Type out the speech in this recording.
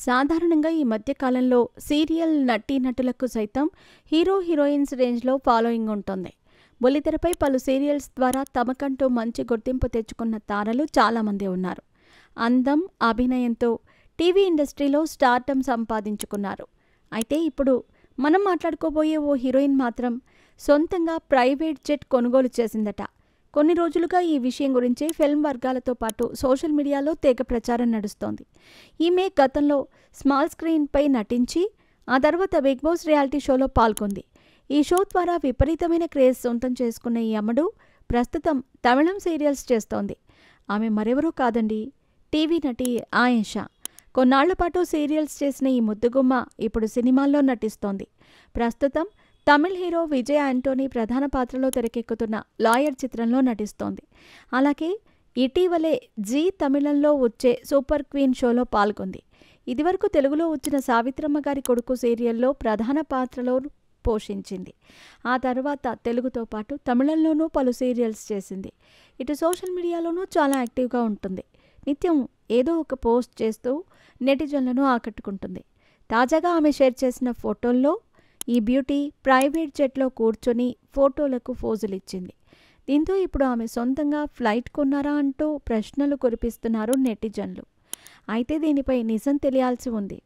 సాధారణంగా ఈ మధ్య కాలంలో సీరియల్ నటీనటులకు సైతం హీరో హీరోయిన్స్ రేంజ్లో ఫాలోయింగ్ ఉంటుంది. బుల్లితెరపై పలు సీరియల్స్ ద్వారా తమకంటూ మంచి గుర్తింపు తెచ్చుకున్న తారలు చాలామంది ఉన్నారు. అందం, అభినయంతో టీవీ ఇండస్ట్రీలో స్టార్డమ్ సంపాదించుకున్నారు. అయితే ఇప్పుడు మనం మాట్లాడుకోబోయే ఓ హీరోయిన్ మాత్రం సొంతంగా ప్రైవేట్ జెట్ కొనుగోలు చేసిందట. కొన్ని రోజులుగా ఈ విషయం గురించి ఫిల్మ్ వర్గాలతో పాటు సోషల్ మీడియాలో తెగ ప్రచారం నడుస్తోంది. ఈమె గతంలో స్మాల్ స్క్రీన్పై నటించి ఆ తర్వాత బిగ్ బాస్ రియాలిటీ షోలో పాల్గొంది. ఈ షో ద్వారా విపరీతమైన క్రేజ్ సొంతం చేసుకున్న ఈ అమ్మడు ప్రస్తుతం తమిళం సీరియల్స్ చేస్తోంది. ఆమె మరెవరూ కాదండి, టీవీ నటి ఆయేషా. కొన్నాళ్ల పాటు సీరియల్స్ చేసిన ఈ ముద్దుగుమ్మ ఇప్పుడు సినిమాల్లో నటిస్తోంది. ప్రస్తుతం తమిళ్ హీరో విజయ్ ఆంటోనీ ప్రధాన పాత్రలో తెరకెక్కుతున్న లాయర్ చిత్రంలో నటిస్తోంది. అలాగే ఇటీవలే జీ తమిళంలో వచ్చే సూపర్ క్వీన్ షోలో పాల్గొంది. ఇదివరకు తెలుగులో వచ్చిన సావిత్రమ్మ గారి కొడుకు సీరియల్లో ప్రధాన పాత్రలో పోషించింది. ఆ తర్వాత తెలుగుతో పాటు తమిళంలోనూ పలు సీరియల్స్ చేసింది. ఇటు సోషల్ మీడియాలోనూ చాలా యాక్టివ్గా ఉంటుంది. నిత్యం ఏదో ఒక పోస్ట్ చేస్తూ నెటిజన్లను ఆకట్టుకుంటుంది. తాజాగా ఆమె షేర్ చేసిన ఫోటోల్లో ఈ బ్యూటీ ప్రైవేట్ జెట్లో కూర్చొని ఫోటోలకు ఫోజులిచ్చింది. దీంతో ఇప్పుడు ఆమె సొంతంగా ఫ్లైట్ కొన్నారా అంటూ ప్రశ్నలు కురిపిస్తున్నారు నెటిజన్లు. అయితే దీనిపై నిజం తెలియాల్సి ఉంది.